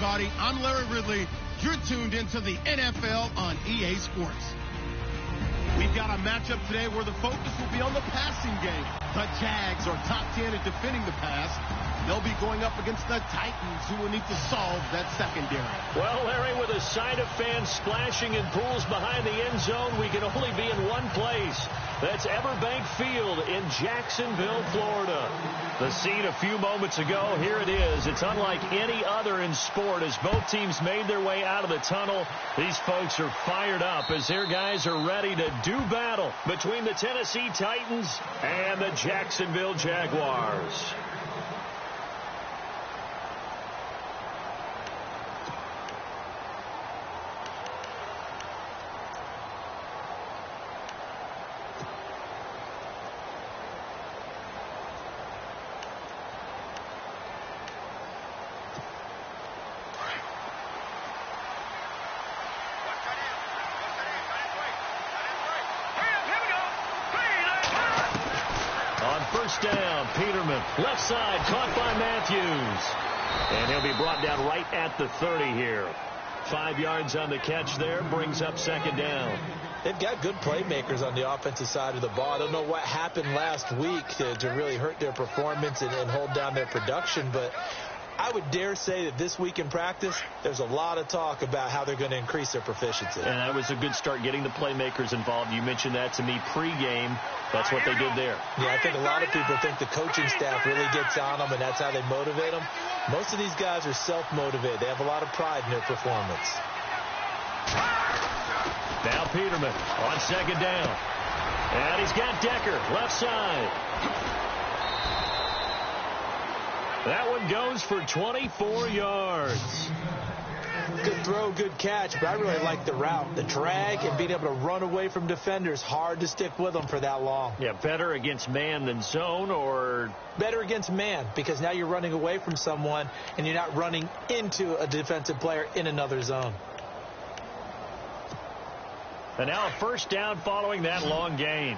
everybody. I'm Larry Ridley. You're tuned into the NFL on EA Sports. We've got a matchup today where the focus will be on the passing game. The Jags are top 10 at defending the pass. They'll be going up against the Titans, who will need to solve that secondary. Well, Larry, with a sign of fans splashing in pools behind the end zone, we can only be in one place. That's Everbank Field in Jacksonville, Florida. The scene a few moments ago, here it is. It's unlike any other in sport as both teams made their way out of the tunnel. These folks are fired up as their guys are ready to do battle between the Tennessee Titans and the Jacksonville Jaguars. First down, Peterman, left side, caught by Matthews. And he'll be brought down right at the 30 here. 5 yards on the catch there, brings up second down. They've got good playmakers on the offensive side of the ball. I don't know what happened last week to really hurt their performance and hold down their production, but I would dare say that this week in practice, there's a lot of talk about how they're going to increase their proficiency. And that was a good start getting the playmakers involved. You mentioned that to me pregame. That's what they did there. Yeah, I think a lot of people think the coaching staff really gets on them, and that's how they motivate them. Most of these guys are self-motivated. They have a lot of pride in their performance. Now Peterman on second down. And he's got Decker, left side. That one goes for 24 yards. Good throw, good catch, but I really like the route. The drag and being able to run away from defenders, hard to stick with them for that long. Yeah, better against man than zone, or? Better against man, because now you're running away from someone and you're not running into a defensive player in another zone. And now a first down following that long gain.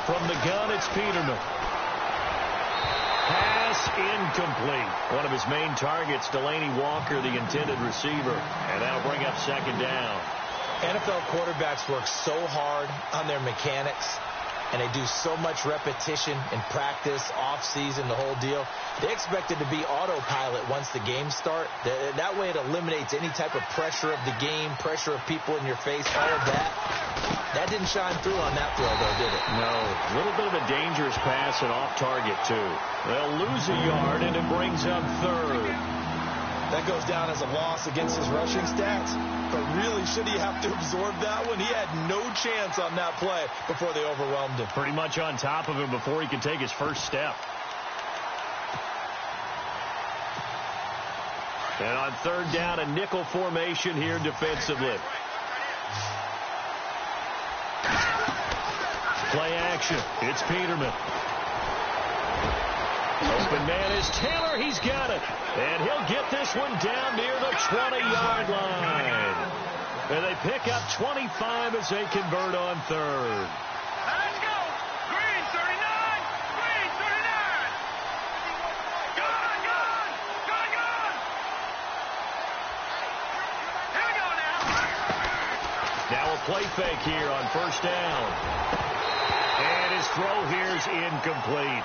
From the gun, it's Peterman. Pass incomplete. One of his main targets, Delaney Walker, the intended receiver. And that'll bring up second down. NFL quarterbacks work so hard on their mechanics, and they do so much repetition in practice, off-season, the whole deal. They expect it to be autopilot once the games start. That way it eliminates any type of pressure of the game, pressure of people in your face, all of that. That didn't shine through on that throw, though, did it? No. A little bit of a dangerous pass and off target, too. They'll lose a yard, and it brings up third. That goes down as a loss against his rushing stats. But really, should he have to absorb that one? He had no chance on that play before they overwhelmed him. Pretty much on top of him before he could take his first step. And on third down, a nickel formation here defensively. Play action. It's Peterman. Open man is Taylor. He's got it. And he'll get this one down near the 20-yard line. And they pick up 25 as they convert on third. Let's go. Green 39. Green 39. Gone. Here we go now. Now a play fake here on first down. And his throw here is incomplete.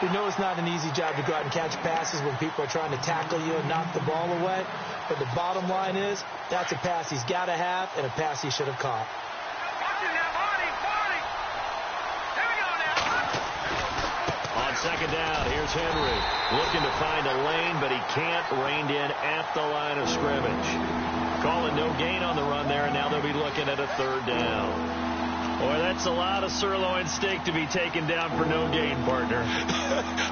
We know it's not an easy job to go out and catch passes when people are trying to tackle you and knock the ball away. But the bottom line is, that's a pass he's got to have and a pass he should have caught. Watch it now, Marty. Here we go now. On second down, here's Henry. Looking to find a lane, but he can't. Reined in at the line of scrimmage. Calling no gain on the run there, and now they'll be looking at a third down. Boy, that's a lot of sirloin steak to be taken down for no gain, partner.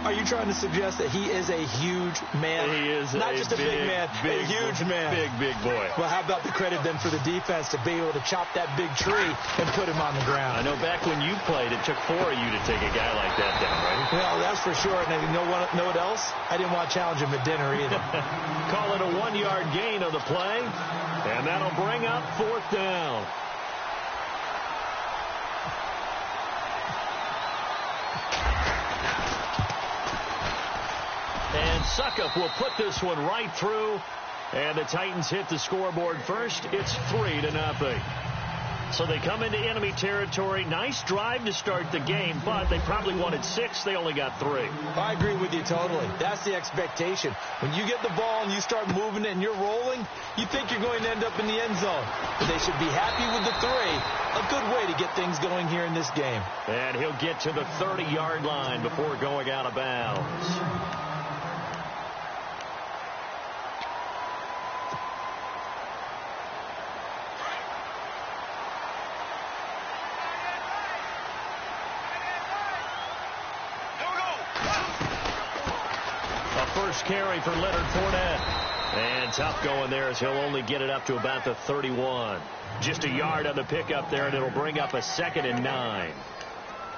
Are you trying to suggest that he is a huge man? He is not just a big man, a huge man. Big boy. Well, how about the credit then for the defense to be able to chop that big tree and put him on the ground? I know back when you played, it took 4 of you to take a guy like that down, right? Well, that's for sure. And you know what else? I didn't want to challenge him at dinner either. Call it a 1-yard gain of the play, and that'll bring up fourth down. Suckup will put this one right through. And the Titans hit the scoreboard first. It's 3-0. So they come into enemy territory. Nice drive to start the game, but they probably wanted 6. They only got 3. I agree with you totally. That's the expectation. When you get the ball and you start moving it and you're rolling, you think you're going to end up in the end zone. But they should be happy with the 3. A good way to get things going here in this game. And he'll get to the 30-yard line before going out of bounds. First carry for Leonard Fournette. And tough going there as he'll only get it up to about the 31. Just a yard on the pickup there, and it'll bring up a 2nd and 9.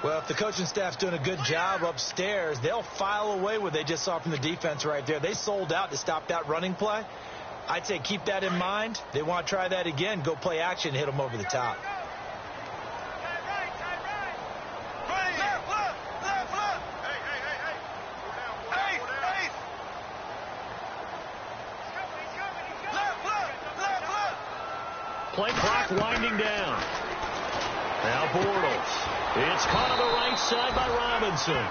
Well, if the coaching staff's doing a good job upstairs, they'll file away what they just saw from the defense right there. They sold out to stop that running play. I'd say keep that in mind. They want to try that again. Go play action, hit them over the top. Play clock winding down. Now Bortles. It's caught on the right side by Robinson.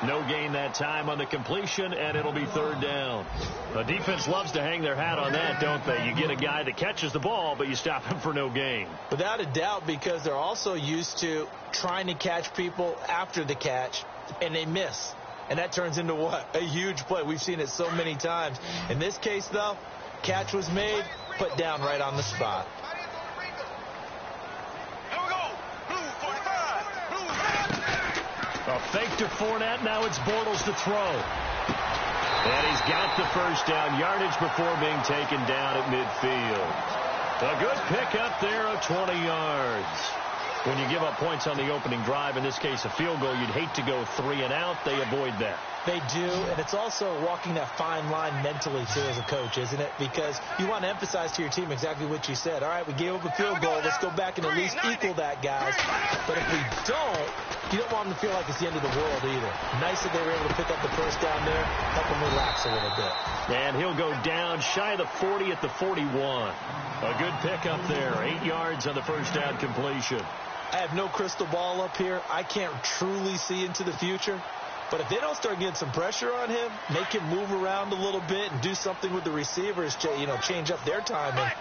No gain that time on the completion, and it'll be 3rd down. The defense loves to hang their hat on that, don't they? You get a guy that catches the ball, but you stop him for no gain. Without a doubt, because they're also used to trying to catch people after the catch, and they miss. And that turns into what? A huge play. We've seen it so many times. In this case, though, catch was made, put down right on the spot. A fake to Fournette. Now it's Bortles to throw. And he's got the first down yardage before being taken down at midfield. A good pickup there of 20 yards. When you give up points on the opening drive, in this case a field goal, you'd hate to go 3 and out. They avoid that. They do, and it's also walking that fine line mentally, too, as a coach, isn't it? Because you want to emphasize to your team exactly what you said. All right, we gave up a field goal. Let's go back and at least equal that, guys. But if we don't, you don't want them to feel like it's the end of the world either. Nice that they were able to pick up the first down there, help them relax a little bit. And he'll go down shy of the 40 at the 41. A good pickup there, 8 yards on the first down completion. I have no crystal ball up here. I can't truly see into the future. But if they don't start getting some pressure on him, make him move around a little bit and do something with the receivers, change up their timing,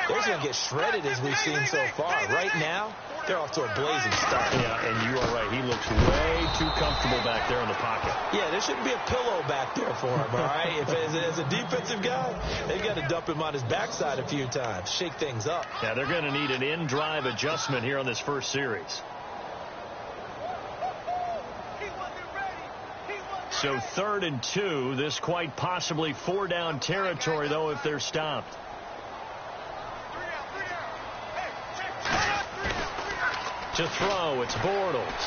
they're going to get shredded as we've seen so far. Right now, they're off to a blazing start. Yeah, and you are right. He looks way too comfortable back there in the pocket. Yeah, there shouldn't be a pillow back there for him, all right? If as a defensive guy, they've got to dump him on his backside a few times, shake things up. Yeah, they're going to need an in-drive adjustment here on this first series. So 3rd and 2, this quite possibly 4-down territory, though, if they're stopped. To throw, it's Bortles.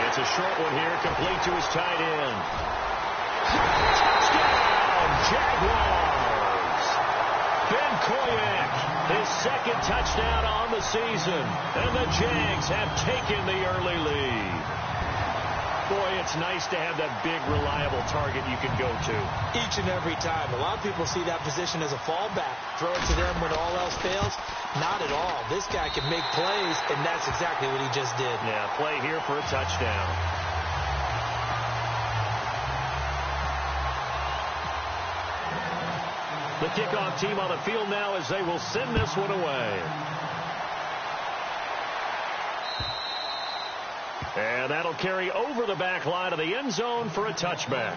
It's a short one here, complete to his tight end. Touchdown, Jaguars! mKo2503, his 2nd touchdown on the season, and the Jags have taken the early lead. Boy, it's nice to have that big, reliable target you can go to. Each and every time. A lot of people see that position as a fallback. Throw it to them when all else fails. Not at all. This guy can make plays, and that's exactly what he just did. Yeah, play here for a touchdown. The kickoff team on the field now as they will send this one away. And that'll carry over the back line of the end zone for a touchback.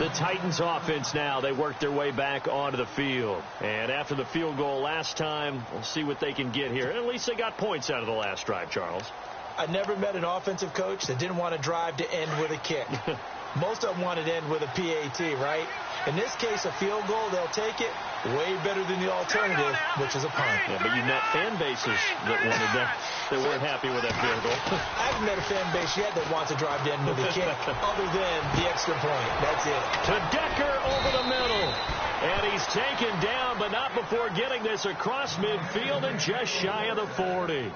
The Titans offense now, they work their way back onto the field. And after the field goal last time, we'll see what they can get here. And at least they got points out of the last drive, Charles. I never met an offensive coach that didn't want to drive to end with a kick. Most of them wanted to end with a PAT, right? In this case, a field goal, they'll take it. Way better than the alternative, which is a punt. Yeah, but you met fan bases that wanted that. They weren't happy with that field goal. I haven't met a fan base yet that wants to drive to end with a kick, other than the extra point. That's it. To Decker over the middle. And he's taken down, but not before getting this across midfield and just shy of the 40.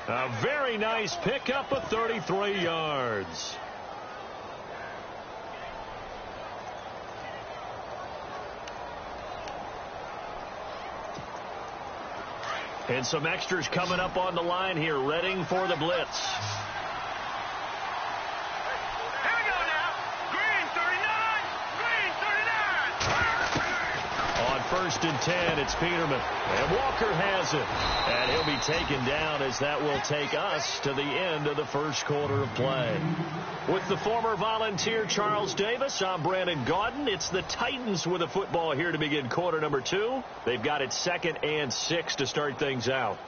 A very nice pickup of 33 yards. And some extras coming up on the line here, readying for the blitz. Here we go now. Green 39. Green 39. On 1st and 10, it's Peterman. And Walker has it. And he'll be taken down as that will take us to the end of the first quarter of play. With the former Volunteer Charles Davis, I'm Brandon Gaudin. It's the Titans with the football here to begin quarter number 2. They've got it 2nd and 6 to start things out.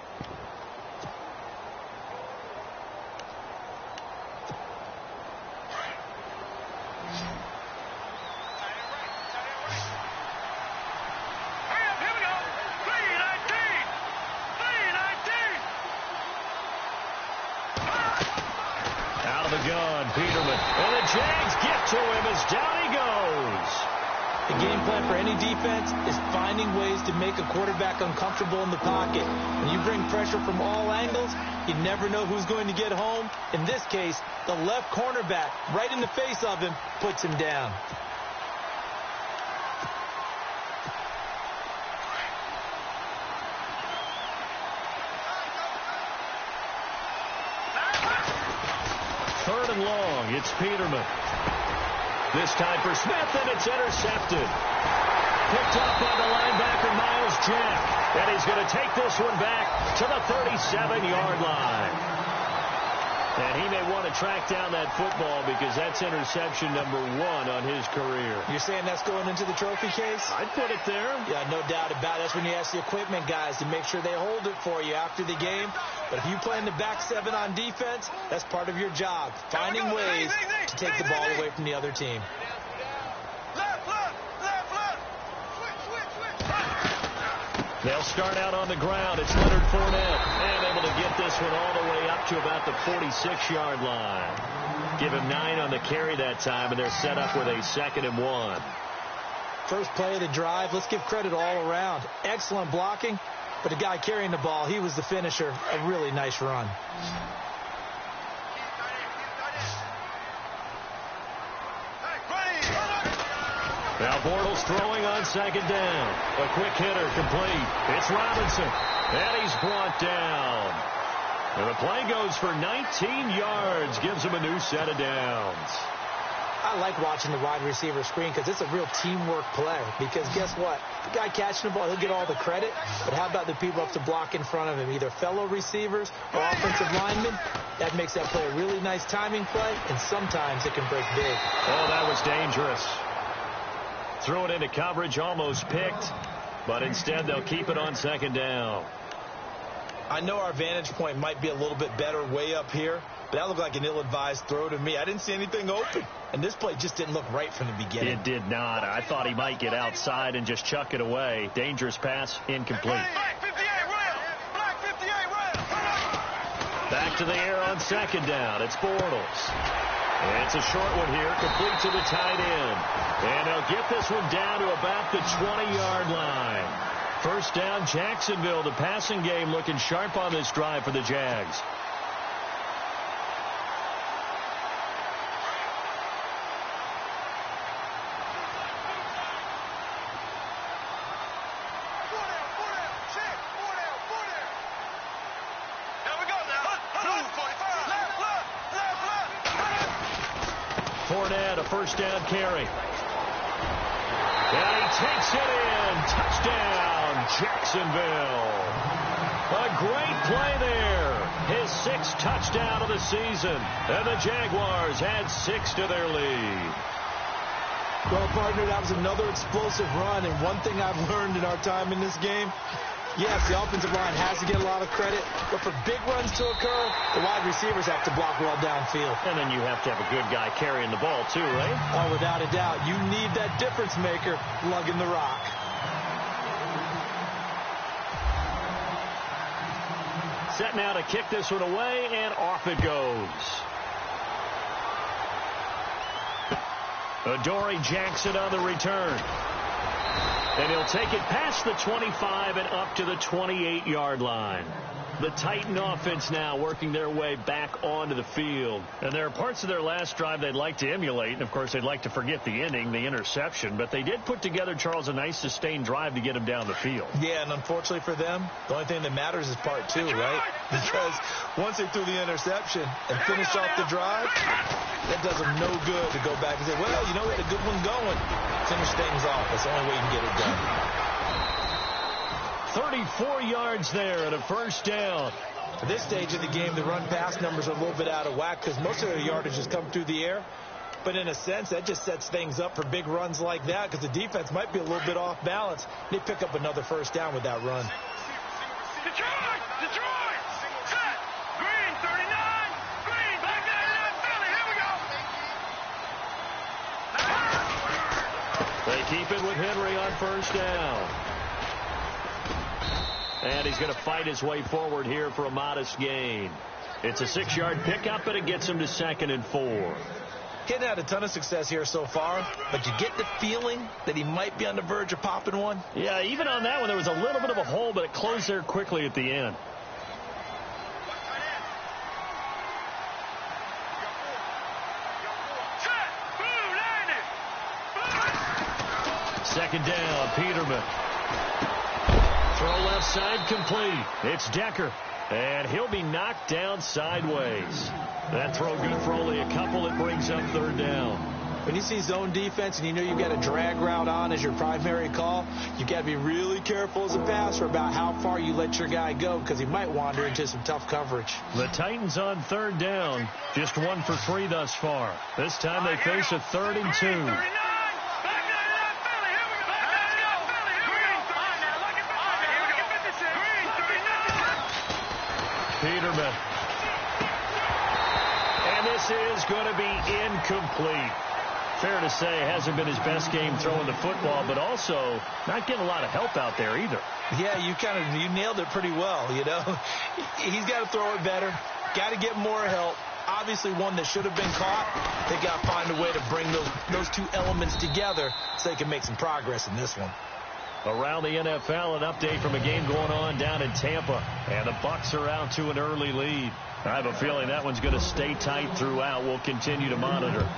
Peterman, and the Jags get to him as down he goes. The game plan for any defense is finding ways to make a quarterback uncomfortable in the pocket. When you bring pressure from all angles, you never know who's going to get home. In this case, the left cornerback, right in the face of him, puts him down. Third and long, it's Peterman. This time for Smith, and it's intercepted. Picked up by the linebacker, Miles Jack. And he's going to take this one back to the 37-yard line. And he may want to track down that football because that's interception number 1 on his career. You're saying that's going into the trophy case? I'd put it there. Yeah, no doubt about it. That's when you ask the equipment guys to make sure they hold it for you after the game. But if you play in the back 7 on defense, that's part of your job, finding ways to take the ball away from the other team. They'll start out on the ground. It's Leonard Fournette. And able to get this one all the way up to about the 46-yard line. Give him 9 on the carry that time, and they're set up with a 2nd and 1. First play of the drive. Let's give credit all around. Excellent blocking. But the guy carrying the ball, he was the finisher. A really nice run. Now Bortles throwing on 2nd down. A quick hitter complete. It's Robinson. And he's brought down. And the play goes for 19 yards. Gives him a new set of downs. I like watching the wide receiver screen because it's a real teamwork play. Because guess what? The guy catching the ball, he'll get all the credit. But how about the people up to block in front of him? Either fellow receivers or offensive linemen. That makes that play a really nice timing play. And sometimes it can break big. Oh, that was dangerous. Threw it into coverage, almost picked. But instead, they'll keep it on 2nd down. I know our vantage point might be a little bit better way up here, but that looked like an ill-advised throw to me. I didn't see anything open, and this play just didn't look right from the beginning. It did not. I thought he might get outside and just chuck it away. Dangerous pass, incomplete. Back to the air on 2nd down. It's Bortles. And it's a short one here, complete to the tight end. And they'll get this one down to about the 20-yard line. First down, Jacksonville. The passing game looking sharp on this drive for the Jags. Fournette, a first down carry. And he takes it in. Touchdown, Jacksonville. A great play there. His 6th touchdown of the season. And the Jaguars add 6 to their lead. Well, partner, that was another explosive run. And one thing I've learned in our time in this game, yes, the offensive line has to get a lot of credit, but for big runs to occur, the wide receivers have to block well downfield. And then you have to have a good guy carrying the ball too, right? Oh, without a doubt. You need that difference maker lugging the rock. Set now to kick this one away, and off it goes. Adoree Jackson on the return. And he'll take it past the 25 and up to the 28-yard line. The Titan offense now working their way back onto the field. And there are parts of their last drive they'd like to emulate. And, of course, they'd like to forget the inning, the interception. But they did put together, Charles, a nice sustained drive to get them down the field. Yeah, and unfortunately for them, the only thing that matters is part two, right? Because once they threw the interception and finished off the drive, that does them no good to go back and say, well, you know, we had a good one going. Finish things off. That's the only way you can get it done. 34 yards there and a first down. At this stage of the game, the run-pass numbers are a little bit out of whack because most of their yardage has come through the air. But in a sense, that just sets things up for big runs like that because the defense might be a little bit off balance. They pick up another first down with that run. Detroit! Detroit! Set! Green, 39! Green, back there, Philly, here we go! They keep it with Henry on first down. And he's going to fight his way forward here for a modest gain. It's a 6-yard pickup, but it gets him to 2nd and 4. He's had a ton of success here so far, but you get the feeling that he might be on the verge of popping one. Yeah, even on that one, there was a little bit of a hole, but it closed there quickly at the end. Second down, Peterman. Throw left side complete. It's Decker. And he'll be knocked down sideways. That throw good for only a couple. That brings up 3rd down. When you see zone defense and you know you've got a drag route on as your primary call, you've got to be really careful as a passer about how far you let your guy go because he might wander into some tough coverage. The Titans on 3rd down. Just 1 for 3 thus far. This time they face a 3rd and 2. Peterman. And this is going to be incomplete. Fair to say, hasn't been his best game throwing the football, but also not getting a lot of help out there either. Yeah, you nailed it pretty well, you know. He's got to throw it better. Got to get more help. Obviously one that should have been caught. They got to find a way to bring those two elements together so they can make some progress in this one. Around the NFL, an update from a game going on down in Tampa. And the Bucs are out to an early lead. I have a feeling that one's going to stay tight throughout. We'll continue to monitor.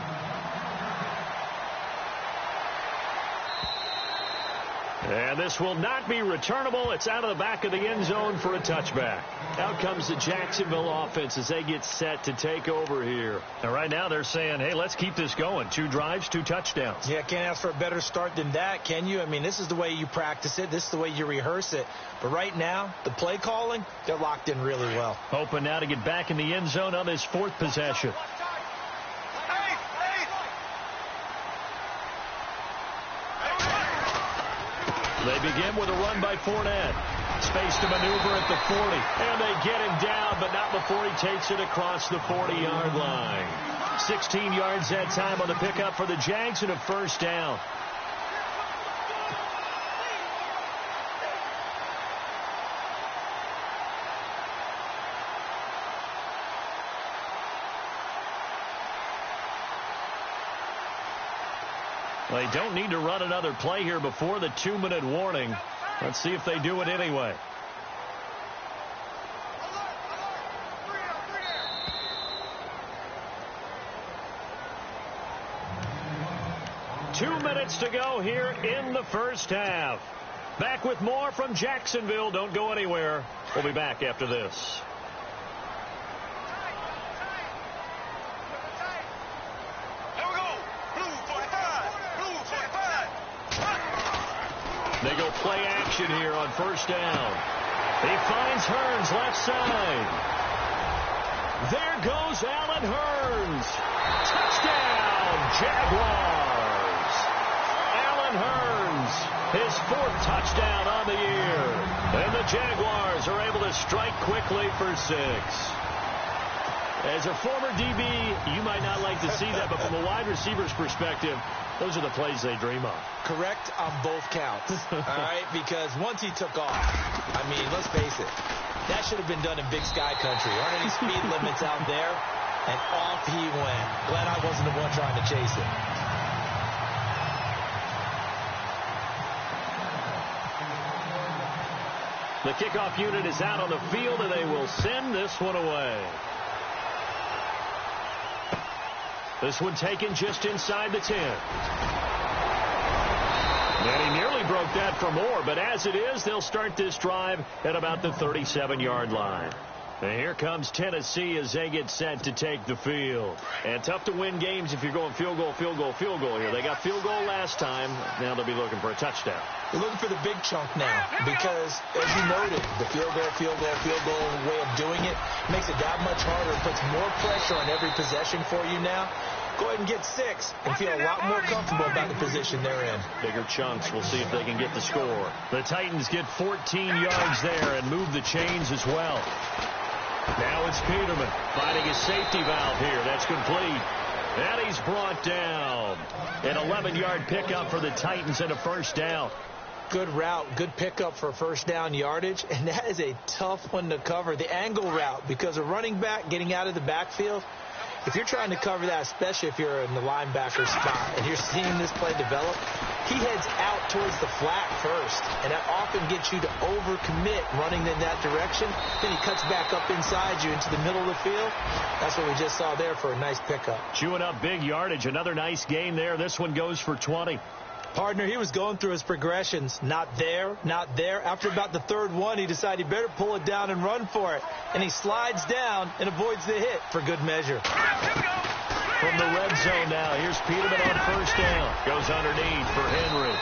And this will not be returnable. It's out of the back of the end zone for a touchback. Out comes the Jacksonville offense as they get set to take over here. And right now they're saying, hey, let's keep this going. 2 drives, 2 touchdowns. Yeah, can't ask for a better start than that, can you? I mean, this is the way you practice it. This is the way you rehearse it. But right now, the play calling, they're locked in really well. Hoping now to get back in the end zone on this 4th possession. They begin with a run by Fournette. Space to maneuver at the 40. And they get him down, but not before he takes it across the 40-yard line. 16 yards that time on the pickup for the Jags and a first down. They don't need to run another play here before the 2-minute warning. Let's see if they do it anyway. Two minutes to go here in the first half. Back with more from Jacksonville. Don't go anywhere. We'll be back after this. They go play action here on first down. He finds Hearns left side. There goes Allen Hearns. Touchdown, Jaguars. Allen Hearns, his 4th touchdown on the year. And the Jaguars are able to strike quickly for 6. As a former DB, you might not like to see that, but from a wide receiver's perspective, those are the plays they dream of. Correct on both counts, all right? Because once he took off, I mean, let's face it, that should have been done in Big Sky country. There aren't any speed limits out there, and off he went. Glad I wasn't the one trying to chase it. The kickoff unit is out on the field, and they will send this one away. This one taken just inside the 10. And he nearly broke that for more, but as it is, they'll start this drive at about the 37-yard line. And here comes Tennessee as they get set to take the field. And tough to win games if you're going field goal, field goal, field goal here. They got field goal last time. Now they'll be looking for a touchdown. They're looking for the big chunk now because, as you noted, the field goal way of doing it makes it that much harder. It puts more pressure on every possession for you now. Go ahead and get 6 and feel a lot more comfortable about the position they're in. Bigger chunks. We'll see if they can get the score. The Titans get 14 yards there and move the chains as well. Now it's Peterman finding his safety valve here. That's complete. And he's brought down. An 11-yard pickup for the Titans and a first down. Good route, good pickup for first down yardage, and that is a tough one to cover. The angle route, because a running back getting out of the backfield, if you're trying to cover that, especially if you're in the linebacker spot and you're seeing this play develop, he heads out towards the flat first, and that often gets you to overcommit running in that direction. Then he cuts back up inside you into the middle of the field. That's what we just saw there for a nice pickup. Chewing up big yardage. Another nice gain there. This one goes for 20. Partner, he was going through his progressions. Not there, not there. After about the third one, he decided he better pull it down and run for it. And he slides down and avoids the hit for good measure. From the red zone now, here's Peterman on first down. Goes underneath for Henry.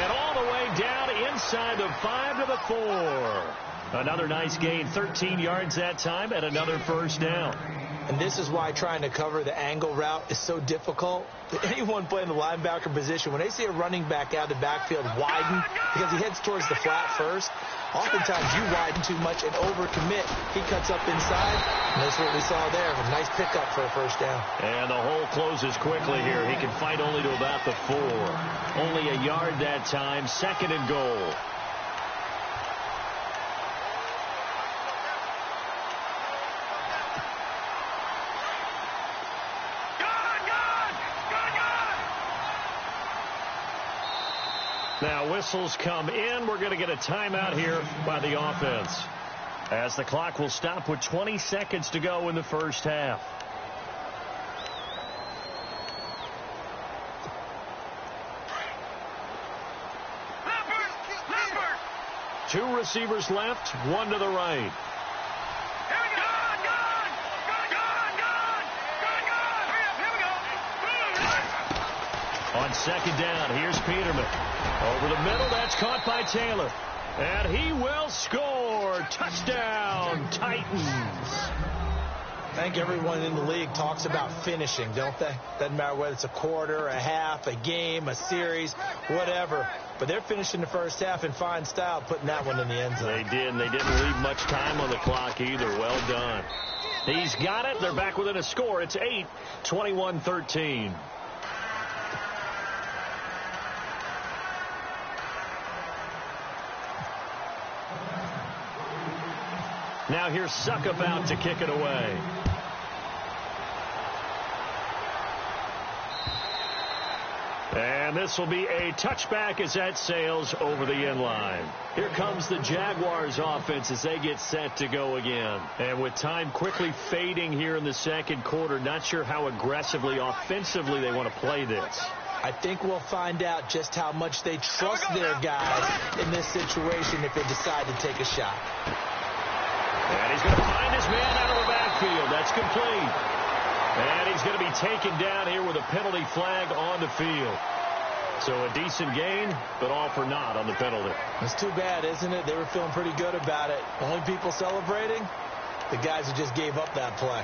And all the way down inside the 5 to the 4. Another nice gain, 13 yards that time, and another first down. And this is why trying to cover the angle route is so difficult. Anyone playing the linebacker position, when they see a running back out of the backfield widen because he heads towards the flat first, oftentimes you widen too much and overcommit. He cuts up inside, and that's what we saw there. A nice pickup for a first down. And the hole closes quickly here. He can fight only to about the 4. Only a yard that time, 2nd and goal. Now whistles come in. We're going to get a timeout here by the offense, as the clock will stop with 20 seconds to go in the first half. Two receivers left, one to the right. On second down, here's Peterman. Over the middle, that's caught by Taylor. And he will score. Touchdown, Titans. I think everyone in the league talks about finishing, don't they? Doesn't matter whether it's a quarter, a half, a game, a series, whatever. But they're finishing the first half in fine style, putting that one in the end zone. They did, and they didn't leave much time on the clock either. Well done. He's got it. They're back within a score. It's 8, 21-13. Now here's Suckup out to kick it away. And this will be a touchback as that sails over the end line. Here comes the Jaguars offense as they get set to go again. And with time quickly fading here in the second quarter, not sure how aggressively, offensively they want to play this. I think we'll find out just how much they trust their guys in this situation if they decide to take a shot. And he's going to find his man out of the backfield. That's complete. And he's going to be taken down here with a penalty flag on the field. So a decent gain, but all for naught on the penalty. It's too bad, isn't it? They were feeling pretty good about it. The only people celebrating, the guys who just gave up that play.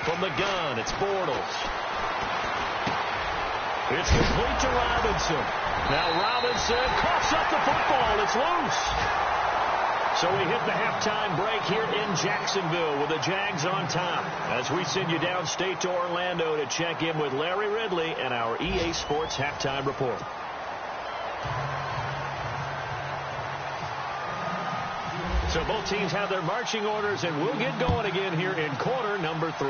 From the gun, it's Bortles. It's complete to Robinson. Now Robinson coughs up the football. It's loose. So we hit the halftime break here in Jacksonville with the Jags on top, as we send you downstate to Orlando to check in with Larry Ridley and our EA Sports Halftime Report. So both teams have their marching orders, and we'll get going again here in quarter number 3.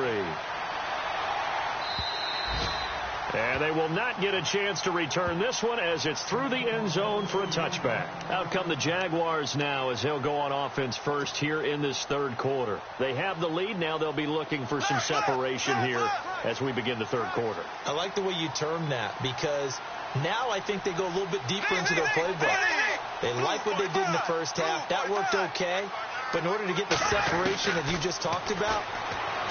And they will not get a chance to return this one as it's through the end zone for a touchback. Out come the Jaguars now as they'll go on offense first here in this third quarter. They have the lead. Now they'll be looking for some separation here as we begin the third quarter. I like the way you term that because now I think they go a little bit deeper into their playbook. They like what they did in the first half. That worked okay. But in order to get the separation that you just talked about,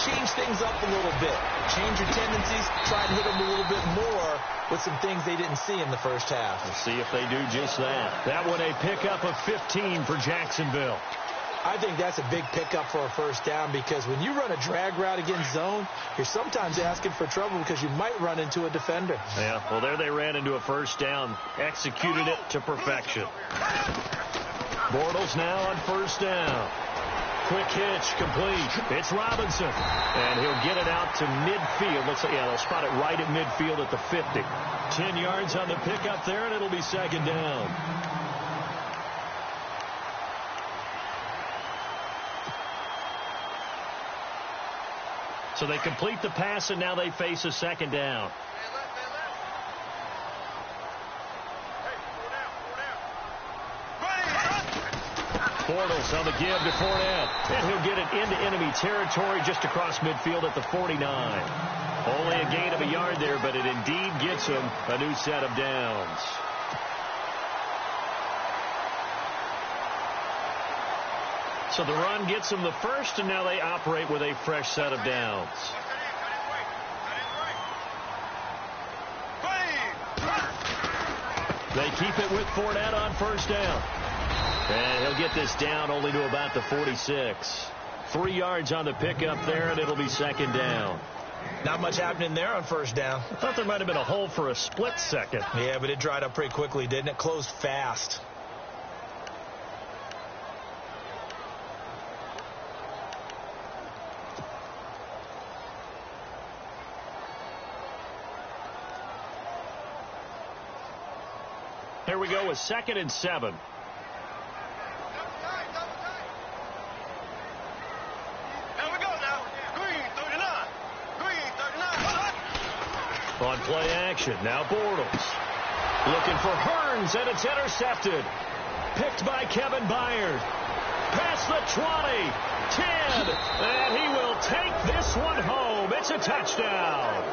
change things up a little bit. Change your tendencies. Try to hit them a little bit more with some things they didn't see in the first half. We'll see if they do just that. That one a pickup of 15 for Jacksonville. I think that's a big pickup for a first down because when you run a drag route against zone, you're sometimes asking for trouble because you might run into a defender. Yeah, well, there they ran into a first down. Executed it to perfection. Bortles now on first down. Quick hitch, complete. It's Robinson. And he'll get it out to midfield. Looks like, yeah, they'll spot it right at midfield at the 50. 10 yards on the pickup there, and it'll be second down. So they complete the pass, and now they face a second down. Bortles on the give to Fournette. And he'll get it into enemy territory just across midfield at the 49. Only a gain of a yard there, but it indeed gets him a new set of downs. So the run gets them the first, and now they operate with a fresh set of downs. They keep it with Fournette on first down. And he'll get this down only to about the 46. 3 yards on the pickup there, and it'll be second down. Not much happening there on first down. I thought there might have been a hole for a split second. Yeah, but it dried up pretty quickly, didn't it? Closed fast. Here we go with 2nd and 7. On play action, now Bortles. Looking for Hearns, and it's intercepted. Picked by Kevin Byard. Past the 20, 10, and he will take this one home. It's a touchdown.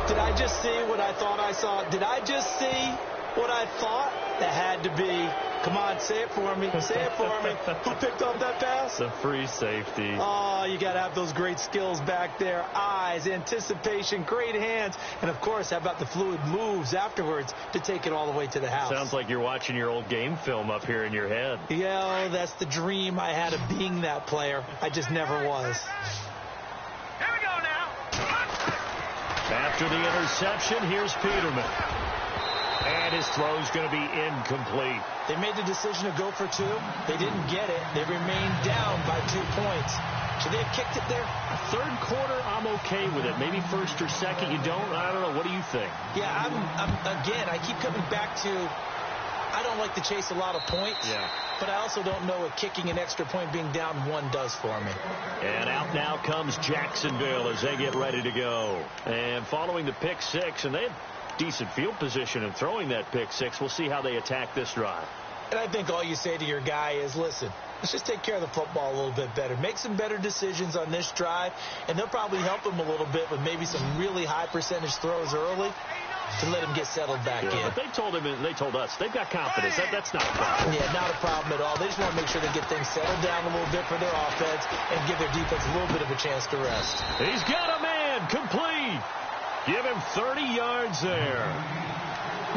Did I just see what I thought I saw? Did I just see what I thought? That had to be. Come on, say it for me. Say it for me. Who picked up that pass? The free safety. Oh, you got to have those great skills back there. Eyes, anticipation, great hands. And, of course, how about the fluid moves afterwards to take it all the way to the house? Sounds like you're watching your old game film up here in your head. Yeah, that's the dream I had of being that player. I just never was. Here we go now. After the interception, here's Peterman. And his throw's going to be incomplete. They made the decision to go for 2. They didn't get it. They remained down by 2 points. Should they have kicked it there? Third quarter, I'm okay with it. Maybe first or second, you don't. I don't know. What do you think? Yeah, again, I keep coming back to I don't like to chase a lot of points. Yeah. But I also don't know what kicking an extra point being down 1 does for me. And out now comes Jacksonville as they get ready to go. And following the pick 6, and they had decent field position in throwing that pick 6. We'll see how they attack this drive. And I think all you say to your guy is, listen, let's just take care of the football a little bit better. Make some better decisions on this drive, and they'll probably help him a little bit with maybe some really high percentage throws early to let him get settled back in. But they told him, and they told us, they've got confidence. That's not a problem. Yeah, not a problem at all. They just want to make sure they get things settled down a little bit for their offense and give their defense a little bit of a chance to rest. He's got a man complete. Give him 30 yards there.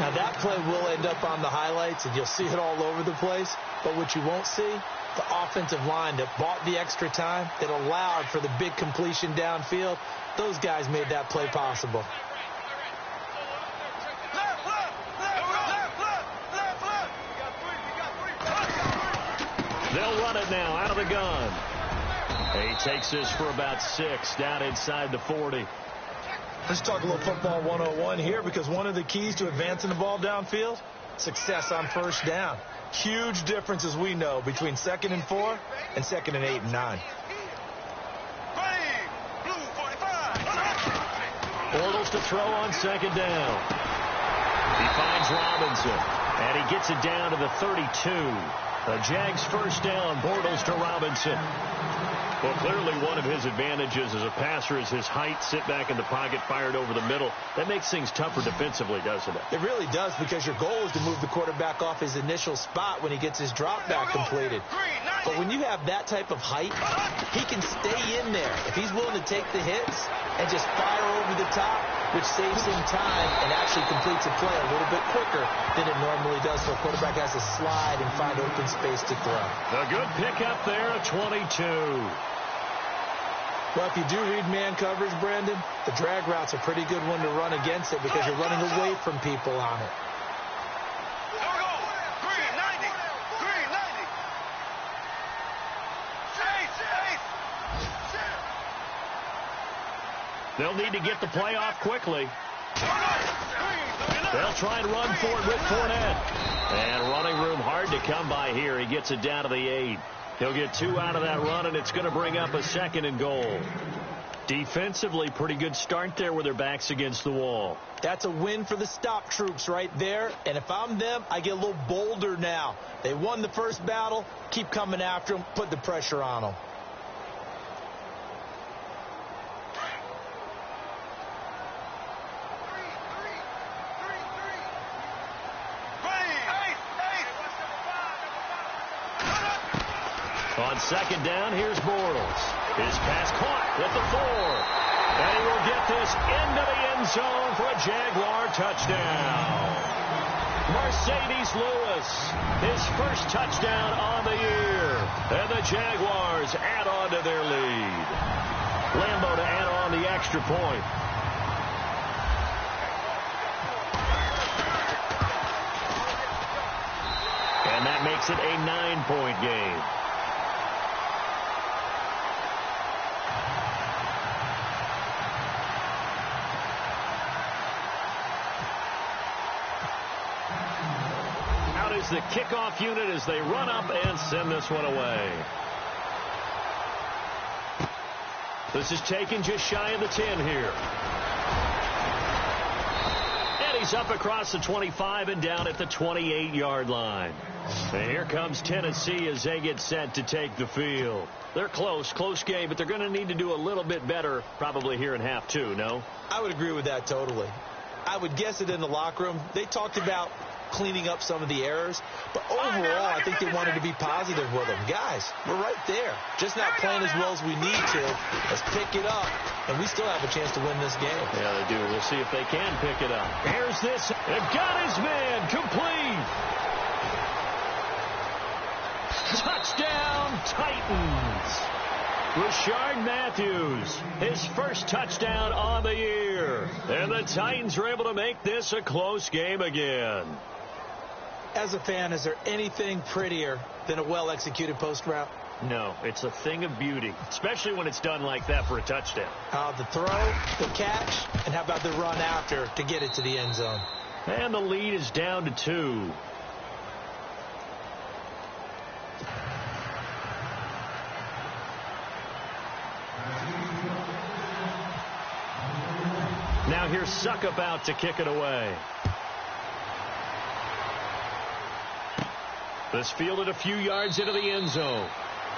Now, that play will end up on the highlights, and you'll see it all over the place. But what you won't see, the offensive line that bought the extra time, that allowed for the big completion downfield, those guys made that play possible. They'll run it now out of the gun. He takes this for about 6 down inside the 40. Let's talk a little football 101 here, because one of the keys to advancing the ball downfield, success on first down. Huge difference, as we know, between 2nd and 4 and 2nd and 8 and 9. Bortles to throw on 2nd down. He finds Robinson, and he gets it down to the 32. The Jags first down, Bortles to Robinson. Well, clearly one of his advantages as a passer is his height. Sit back in the pocket, fired over the middle. That makes things tougher defensively, doesn't it? It really does, because your goal is to move the quarterback off his initial spot when he gets his drop back completed. But when you have that type of height, he can stay in there if he's willing to take the hits and just fire over the top, which saves him time and actually completes a play a little bit quicker than it normally does, so a quarterback has to slide and find open space to throw. A good pickup there at 22. Well, if you do read man coverage, Brandon, the drag route's a pretty good one to run against it, because you're running away from people on it. They'll need to get the play off quickly. They'll try and run for it with Fournette. And running room hard to come by here. He gets it down to the 8. He'll get 2 out of that run, and it's going to bring up a 2nd and goal. Defensively, pretty good start there with their backs against the wall. That's a win for the stop troops right there. And if I'm them, I get a little bolder now. They won the first battle. Keep coming after them. Put the pressure on them. On 2nd down, here's Bortles. His pass caught at the 4. And he will get this into the end zone for a Jaguar touchdown. Mercedes Lewis, his first touchdown on the year. And the Jaguars add on to their lead. Lambo to add on the extra point. And that makes it a 9-point game. The kickoff unit as they run up and send this one away. This is taken just shy of the 10 here. And he's up across the 25 and down at the 28-yard line. And here comes Tennessee as they get set to take the field. They're close game, but they're going to need to do a little bit better probably here in half 2, no? I would agree with that totally. I would guess it in the locker room. They talked about cleaning up some of the errors, but overall I think they wanted to be positive with them. Guys, we're right there, just not playing as well as we need to. Let's pick it up, and we still have a chance to win this game. Yeah, they do. We'll see if they can pick it up. Here's this, and got his man complete. Touchdown Titans. Rashard Matthews, his first touchdown on the year. And the Titans are able to make this a close game again. As a fan, is there anything prettier than a well-executed post route? No, it's a thing of beauty, especially when it's done like that for a touchdown. The throw, the catch, and how about the run after to get it to the end zone? And the lead is down to 2. Now here's Suckup out to kick it away. This fielded a few yards into the end zone.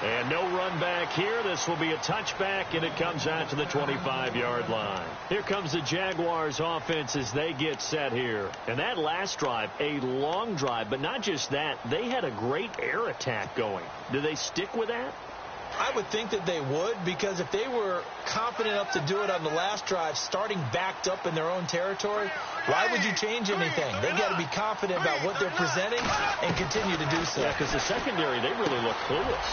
And no run back here. This will be a touchback, and it comes out to the 25-yard line. Here comes the Jaguars offense as they get set here. And that last drive, a long drive, but not just that. They had a great air attack going. Do they stick with that? I would think that they would, because if they were confident enough to do it on the last drive, starting backed up in their own territory, why would you change anything? They got to be confident about what they're presenting and continue to do so. Yeah, because the secondary, they really look clueless.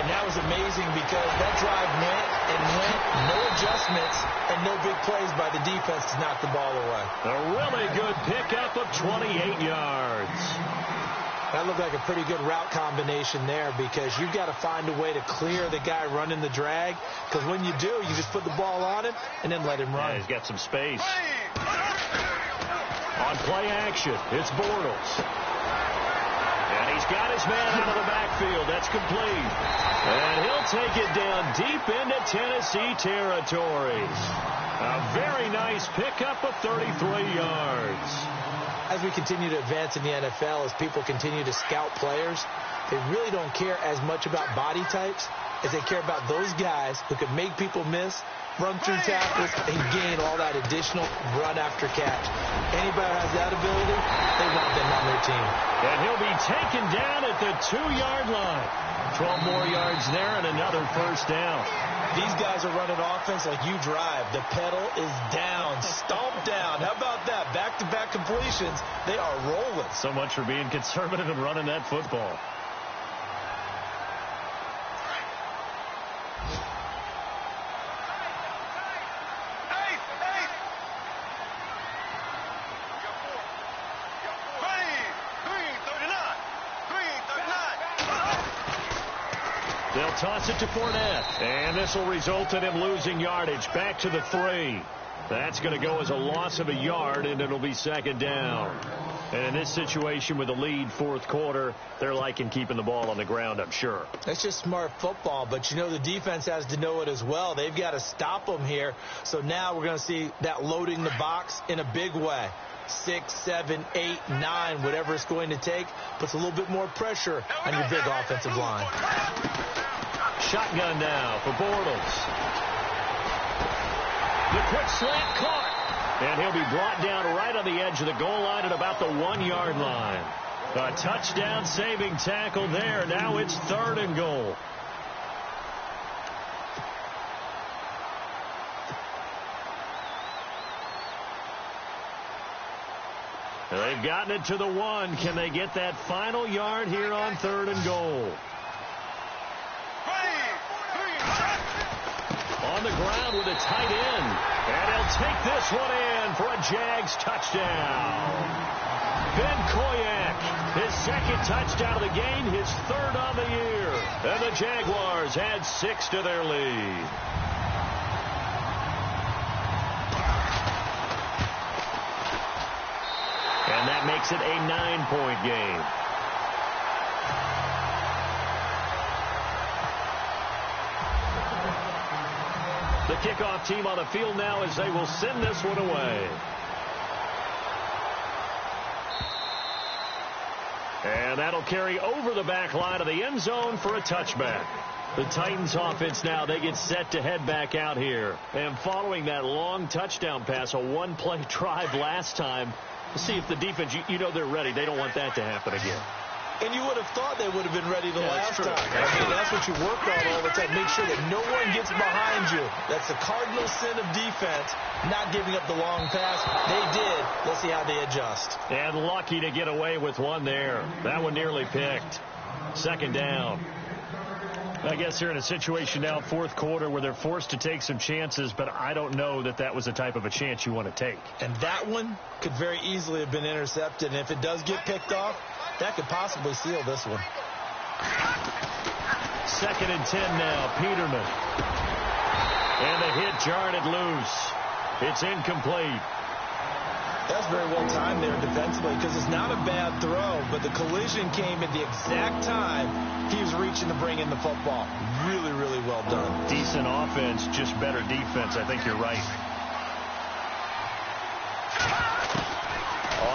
And that was amazing, because that drive went, no adjustments, and no big plays by the defense to knock the ball away. A really good pickup of 28 yards. That looked like a pretty good route combination there because you've got to find a way to clear the guy running the drag, because when you do, you just put the ball on him and then let him run. Yeah, he's got some space. On play action, it's Bortles. And he's got his man out of the backfield. That's complete. And he'll take it down deep into Tennessee territory. A very nice pickup of 33 yards. As we continue to advance in the NFL, as people continue to scout players, they really don't care as much about body types as they care about those guys who can make people miss, run through tackles, and gain all that additional run after catch. Anybody who has that ability, they want them on their team. And he'll be taken down at the 2-yard line. 12 more yards there and another first down. These guys are running offense like you drive. The pedal is down, stomp down. How about that? Back-to-back completions. They are rolling. So much for being conservative and running that football. They'll toss it to Fournette. And this will result in him losing yardage. Back to the 3. That's going to go as a loss of a yard, and it'll be second down. And in this situation with the lead fourth quarter, they're liking keeping the ball on the ground, I'm sure. That's just smart football, but you know the defense has to know it as well. They've got to stop them here. So now we're going to see that loading the box in a big way. 6, 7, 8, 9, whatever it's going to take, puts a little bit more pressure on your big offensive line. Shotgun now for Bortles. The quick slant caught. And he'll be brought down right on the edge of the goal line at about the 1-yard line. A touchdown saving tackle there. Now it's 3rd and goal. They've gotten it to the 1. Can they get that final yard here on 3rd and goal? On the ground with a tight end. And he'll take this one in for a Jags touchdown. mKo2503, his 2nd touchdown of the game, his 3rd on the year. And the Jaguars add 6 to their lead. And that makes it a 9-point game. The kickoff team on the field now as they will send this one away. And that'll carry over the back line of the end zone for a touchback. The Titans offense now, they get set to head back out here. And following that long touchdown pass, a one-play drive last time, we'll see if the defense, you know they're ready. They don't want that to happen again. And you would have thought they would have been ready the last time. I mean, that's what you work on all the time. Make sure that no one gets behind you. That's the cardinal sin of defense, not giving up the long pass. They did. Let's see how they adjust. And lucky to get away with one there. That one nearly picked. 2nd down. I guess they're in a situation now, fourth quarter, where they're forced to take some chances, but I don't know that that was the type of a chance you want to take. And that one could very easily have been intercepted. And if it does get picked off, that could possibly seal this one. 2nd and 10 now. Peterman. And the hit jarred it loose. It's incomplete. That's very well timed there defensively because it's not a bad throw, but the collision came at the exact time he was reaching to bring in the football. Really, really well done. Decent offense, just better defense. I think you're right.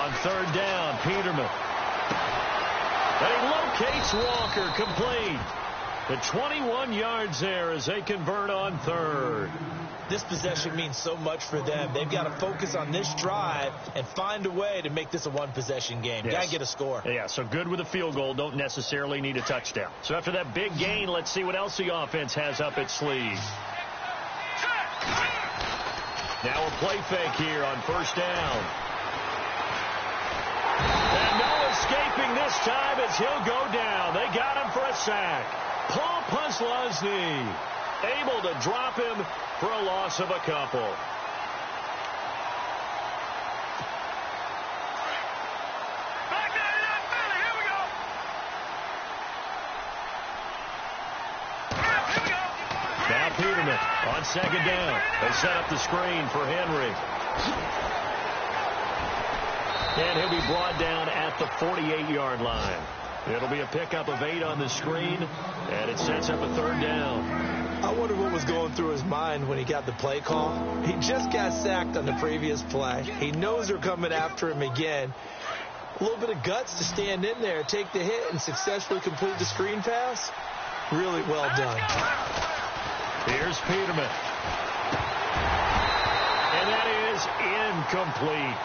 On 3rd down, Peterman. And he locates Walker, complete. The 21 yards there as they convert on 3rd. This possession means so much for them. They've got to focus on this drive and find a way to make this a one-possession game. Yes. Got to get a score. Yeah, so good with a field goal. Don't necessarily need a touchdown. So after that big gain, let's see what else the offense has up its sleeve. Now a play fake here on 1st down. And no escaping this time as he'll go down. They got him for a sack. Paul Puslosny able to drop him for a loss of a couple. Peterman on second down. They set up the screen for Henry. And he'll be brought down at the 48-yard line. It'll be a pickup of 8 on the screen, and it sets up a 3rd down. I wonder what was going through his mind when he got the play call. He just got sacked on the previous play. He knows they're coming after him again. A little bit of guts to stand in there, take the hit, and successfully complete the screen pass. Really well done. Here's Peterman. And that is incomplete.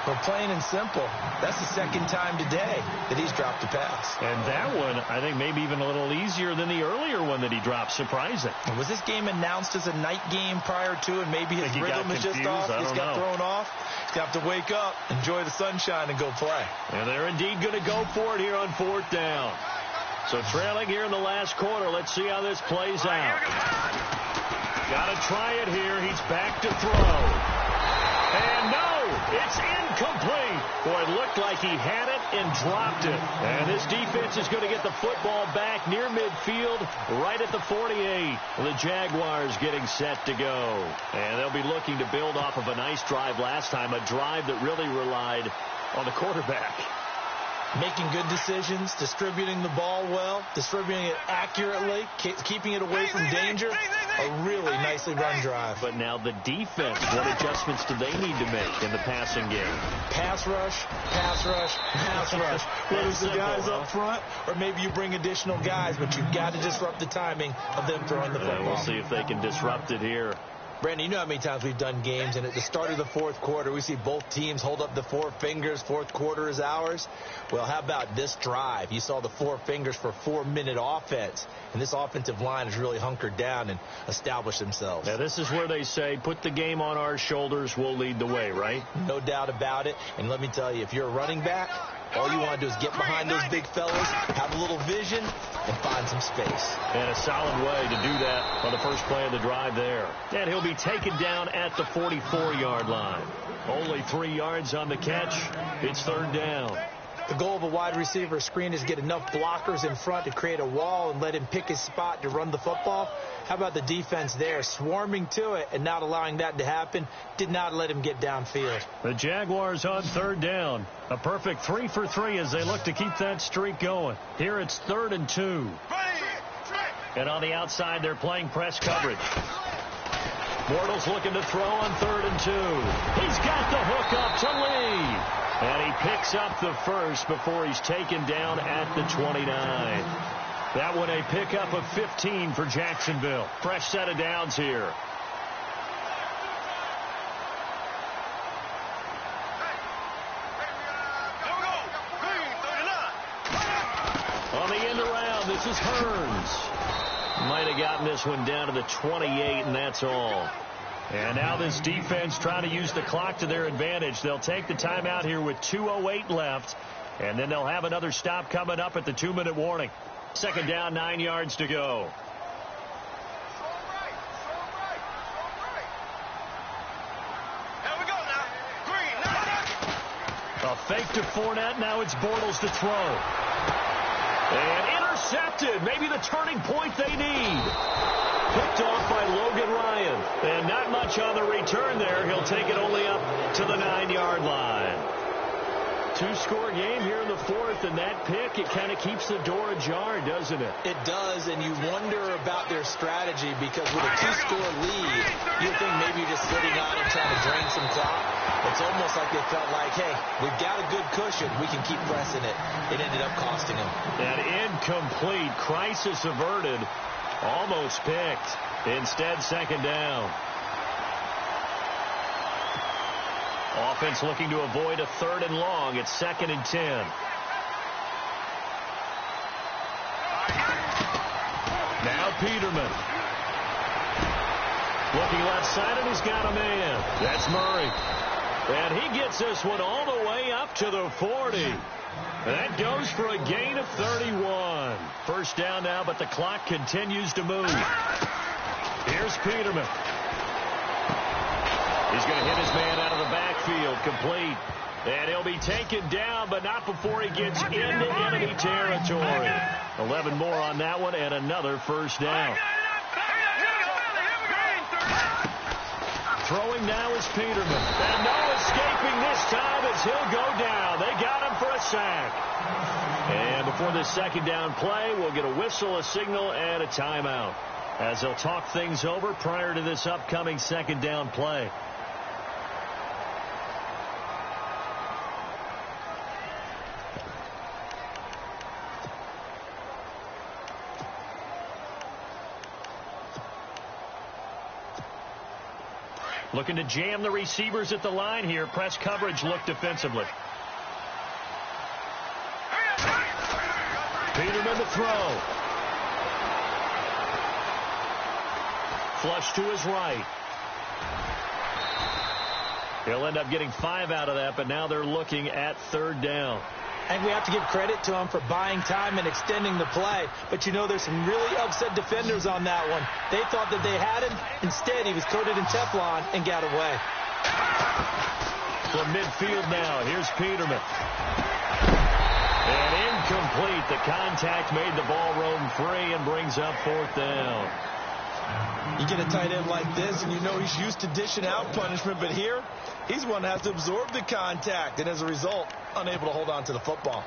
Well, plain and simple, that's the 2nd time today that he's dropped a pass. And that one, I think, maybe even a little easier than the earlier one that he dropped. Surprising. Was this game announced as a night game prior to, and maybe his rhythm is just off? He's got thrown off. He's got to wake up, enjoy the sunshine, and go play. And they're indeed going to go for it here on 4th down. So trailing here in the last quarter. Let's see how this plays out. Got to try it here. He's back to throw. And no, it's incomplete. Boy, it looked like he had it and dropped it. And this defense is going to get the football back near midfield, right at the 48. The Jaguars getting set to go. And they'll be looking to build off of a nice drive last time, a drive that really relied on the quarterback. Making good decisions, distributing the ball well, distributing it accurately, keeping it away from danger. A really nicely run drive. But now the defense, what adjustments do they need to make in the passing game? Pass rush, pass rush, pass rush. Whether it's the guys up front, or maybe you bring additional guys, but you've got to disrupt the timing of them throwing the football. We'll see if they can disrupt it here. Brandon, you know how many times we've done games, and at the start of the 4th quarter, we see both teams hold up the 4 fingers. 4th quarter is ours. Well, how about this drive? You saw the 4 fingers for 4-minute offense, and this offensive line has really hunkered down and established themselves. Now, this is where they say, put the game on our shoulders, we'll lead the way, right? No doubt about it. And let me tell you, if you're a running back, all you want to do is get behind those big fellas, have a little vision, and find some space. And a solid way to do that on the first play of the drive there. And he'll be taken down at the 44-yard line. Only 3 yards on the catch. It's 3rd down. The goal of a wide receiver screen is get enough blockers in front to create a wall and let him pick his spot to run the football. How about the defense there, swarming to it and not allowing that to happen? Did not let him get downfield. The Jaguars on 3rd down. A perfect 3 for 3 as they look to keep that streak going. Here it's 3rd and 2. And on the outside, they're playing press coverage. Bortles looking to throw on 3rd and 2. He's got the hook up to Lee. And he picks up the first before he's taken down at the 29. That one a pickup of 15 for Jacksonville. Fresh set of downs here. On the end around, this is Hearns. Might have gotten this one down to the 28, and that's all. And now this defense trying to use the clock to their advantage. They'll take the timeout here with 2:08 left, and then they'll have another stop coming up at the 2-minute warning. 2nd down, 9 yards to go. A fake to Fournette. Now it's Bortles to throw. And intercepted. Maybe the turning point they need. Picked off by Logan Ryan. And not much on the return there. He'll take it only up to the 9-yard line. 2-score game here in the 4th, and that pick, it kind of keeps the door ajar, doesn't it? It does, and you wonder about their strategy because with a 2-score lead, you think maybe you're just sitting on it trying to drain some clock. It's almost like they felt like, hey, we've got a good cushion. We can keep pressing it. It ended up costing them. That incomplete, crisis averted, almost picked. Instead, 2nd down. Offense looking to avoid a 3rd and long. It's 2nd and 10. Now Peterman. Looking left side, and he's got a man. That's Murray. And he gets this one all the way up to the 40. That goes for a gain of 31. 1st down now, but the clock continues to move. Here's Peterman. He's going to hit his man out of the backfield, complete. And he'll be taken down, but not before he gets into enemy territory. 11 more on that one, and another 1st down. Throwing now is Peterman. And no escaping this time as he'll go down. They got him for a sack. And before this second down play, we'll get a whistle, a signal, and a timeout, as they'll talk things over prior to this upcoming second down play. Looking to jam the receivers at the line here. Press coverage look defensively. Peterman to throw. Flush to his right. He'll end up getting 5 out of that, but now they're looking at third down. And we have to give credit to him for buying time and extending the play. But, you know, there's some really upset defenders on that one. They thought that they had him. Instead, he was coated in Teflon and got away. From midfield now, here's Peterman. And incomplete. The contact made the ball roam free and brings up fourth down. You get a tight end like this, and you know he's used to dishing out punishment, but here, he's one that has to absorb the contact, and as a result, unable to hold on to the football.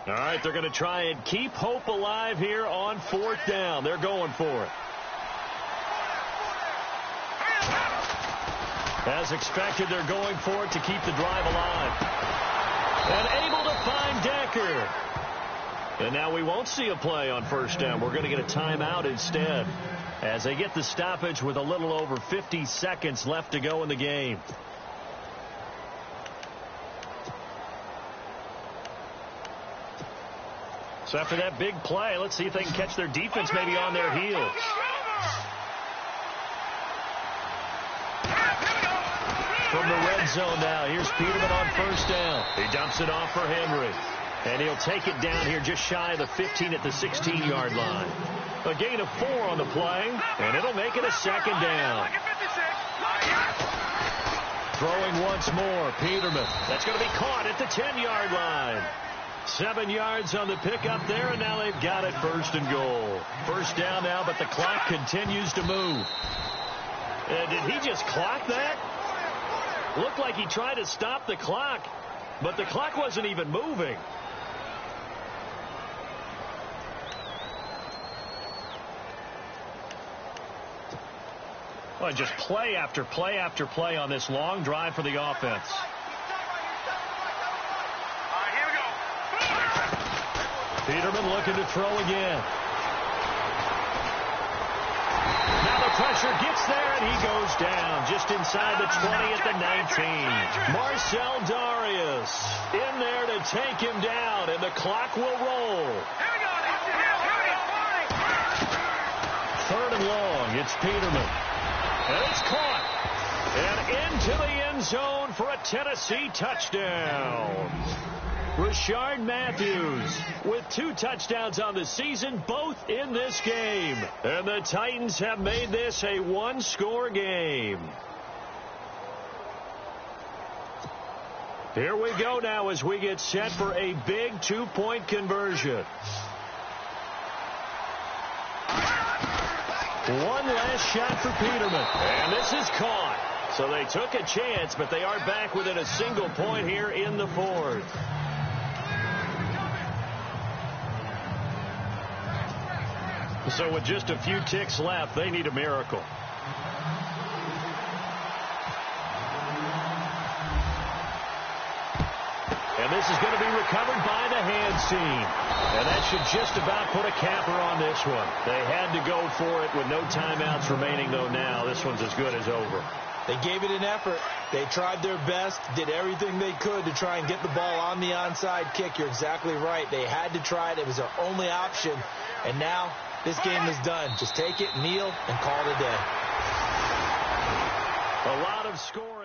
All right, they're going to try and keep hope alive here on fourth down. They're going for it. As expected, they're going for it to keep the drive alive. And able to find Decker. And now we won't see a play on first down. We're going to get a timeout instead, as they get the stoppage with a little over 50 seconds left to go in the game. So after that big play, let's see if they can catch their defense maybe on their heels. From the red zone now, here's Peterman on first down. He dumps it off for Henry. And he'll take it down here just shy of the 15 at the 16-yard line. A gain of 4 on the play, and it'll make it a second down. Throwing once more, Peterman. That's going to be caught at the 10-yard line. 7 yards on the pickup there, and now they've got it first and goal. First down now, but the clock continues to move. Did he just clock that? Looked like he tried to stop the clock, but the clock wasn't even moving. Well, just play after play after play on this long drive for the offense. Peterman looking to throw again. Now the pressure gets there, and he goes down just inside the 20 at the 19. Marcel Darius in there to take him down, and the clock will roll. Third and long, it's Peterman. And it's caught. And into the end zone for a Tennessee touchdown. Rashard Matthews with 2 touchdowns on the season, both in this game. And the Titans have made this a 1-score game. Here we go now as we get set for a big 2-point conversion. One last shot for Peterman. And this is caught. So they took a chance, but they are back within a single point here in the fourth. So with just a few ticks left, they need a miracle. And this is going to be recovered by the hands team. And that should just about put a capper on this one. They had to go for it with no timeouts remaining, though now. This one's as good as over. They gave it an effort. They tried their best, did everything they could to try and get the ball on the onside kick. You're exactly right. They had to try it. It was their only option. And now this game is done. Just take it, kneel, and call it a day. A lot of scoring.